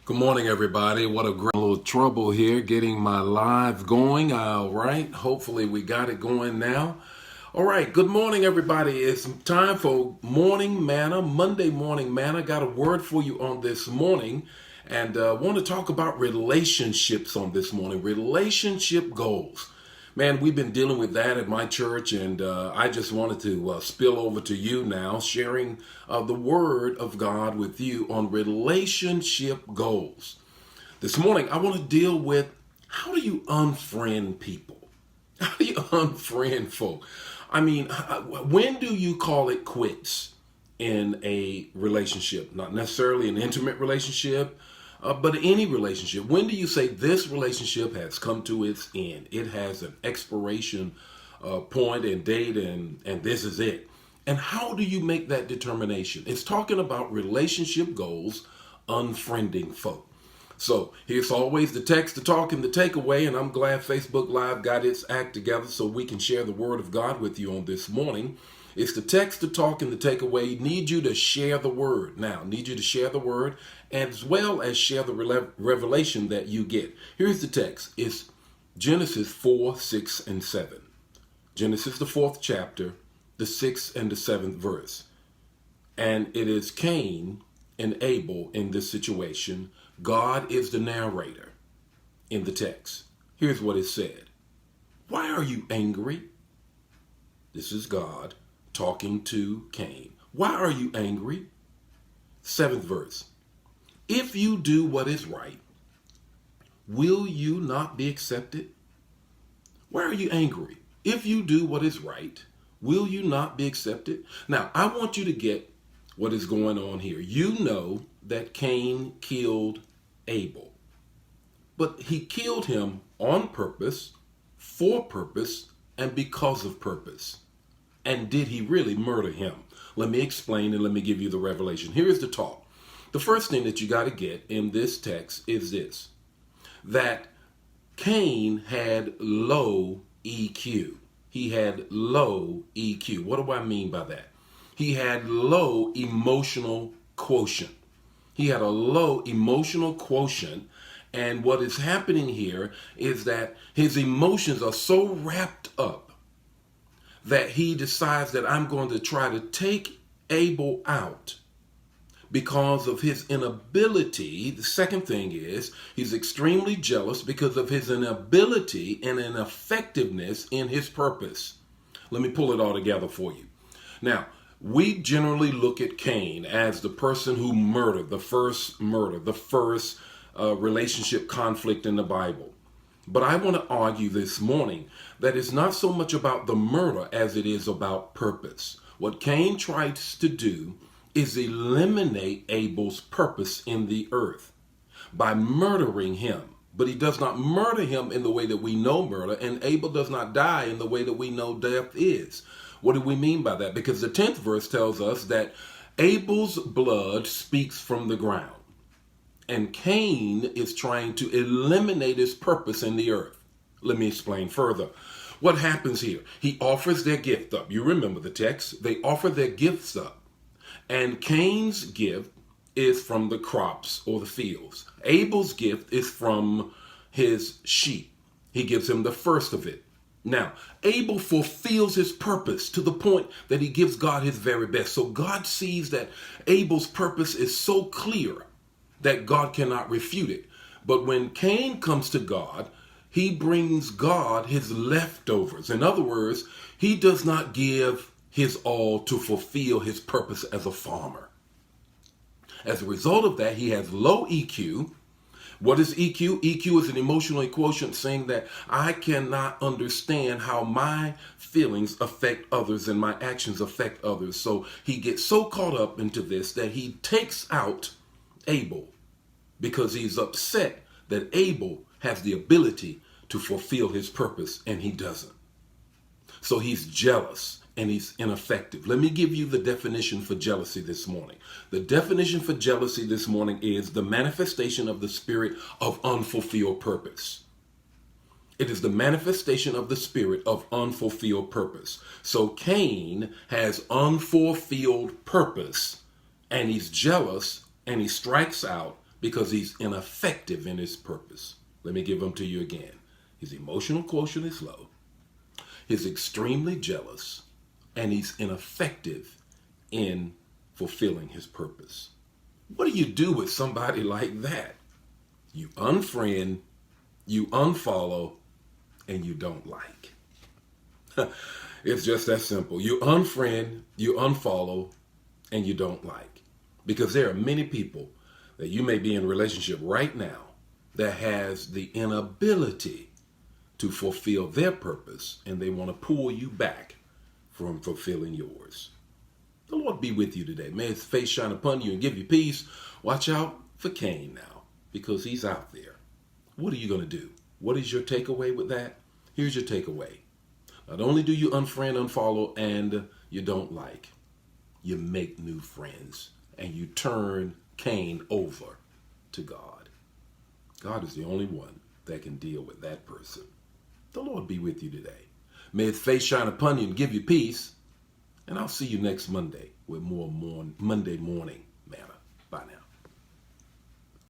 Good morning, everybody. What a great little trouble here getting my live going. All right. Hopefully, we got it going now. All right. Good morning, everybody. It's time for Morning Manna, Monday Morning Manna. Got a word for you on this morning and want to talk about relationships on this morning, relationship goals. Man, we've been dealing with that at my church, and I just wanted to spill over to you now, sharing the Word of God with you on relationship goals. This morning, I want to deal with how do you unfriend people? How do you unfriend folk? I mean, when do you call it quits in a relationship? Not necessarily an intimate relationship, but any relationship. When do you say this relationship has come to its end? It has an expiration point and date, and this is it. And how do you make that determination? It's talking about relationship goals, unfriending folk. So here's always the text, the talk, and the takeaway, and I'm glad Facebook Live got its act together so we can share the Word of God with you on this morning. It's the text, the talk, and the takeaway. Need you to share the Word. Now, need you to share the Word as well as share the revelation that you get. Here's the text. It's Genesis 4, 6, and 7. Genesis, the 4th chapter, the 6th and the 7th verse. And it is Cain and Abel in this situation. God is the narrator in the text. Here's what it said. Why are you angry? This is God talking to Cain. Why are you angry? 7th verse. If you do what is right, will you not be accepted? Why are you angry? If you do what is right, will you not be accepted? Now, I want you to get what is going on here. You know that Cain killed Abel, but he killed him on purpose, for purpose, and because of purpose. And did he really murder him? Let me explain and let me give you the revelation. Here is the talk. The first thing that you got to get in this text is this, that Cain had low EQ. He had low EQ. What do I mean by that? He had low emotional quotient. He had a low emotional quotient. And what is happening here is that his emotions are so wrapped up that he decides that I'm going to try to take Abel out because of his inability. The second thing is he's extremely jealous because of his inability and ineffectiveness in his purpose. Let me pull it all together for you. Now, we generally look at Cain as the person who murdered, the first murder, the first relationship conflict in the Bible. But I want to argue this morning that it's not so much about the murder as it is about purpose. What Cain tries to do is eliminate Abel's purpose in the earth by murdering him. But he does not murder him in the way that we know murder, and Abel does not die in the way that we know death is. What do we mean by that? Because the 10th verse tells us that Abel's blood speaks from the ground, and Cain is trying to eliminate his purpose in the earth. Let me explain further. What happens here? He offers their gift up. You remember the text. They offer their gifts up. And Cain's gift is from the crops or the fields. Abel's gift is from his sheep. He gives him the first of it. Now, Abel fulfills his purpose to the point that he gives God his very best. So God sees that Abel's purpose is so clear that God cannot refute it. But when Cain comes to God, he brings God his leftovers. In other words, he does not give his all to fulfill his purpose as a farmer. As a result of that, he has low EQ. What is EQ? EQ is an emotional quotient saying that I cannot understand how my feelings affect others and my actions affect others. So he gets so caught up into this that he takes out Abel because he's upset that Abel has the ability to fulfill his purpose and he doesn't. So he's jealous and he's ineffective. Let me give you the definition for jealousy this morning. The definition for jealousy this morning is the manifestation of the spirit of unfulfilled purpose. It is the manifestation of the spirit of unfulfilled purpose. So Cain has unfulfilled purpose and he's jealous and he strikes out because he's ineffective in his purpose. Let me give them to you again. His emotional quotient is low. He's extremely jealous, and he's ineffective in fulfilling his purpose. What do you do with somebody like that? You unfriend, you unfollow, and you don't like. It's just that simple. You unfriend, you unfollow, and you don't like. Because there are many people that you may be in a relationship right now that has the inability to fulfill their purpose, and they want to pull you back from fulfilling yours. The Lord be with you today. May his face shine upon you and give you peace. Watch out for Cain now, because he's out there. What are you going to do? What is your takeaway with that? Here's your takeaway. Not only do you unfriend, unfollow, and you don't like, you make new friends, and you turn Cain over to God. God is the only one that can deal with that person. The Lord be with you today. May his face shine upon you and give you peace. And I'll see you next Monday with more Monday morning manna. Bye now.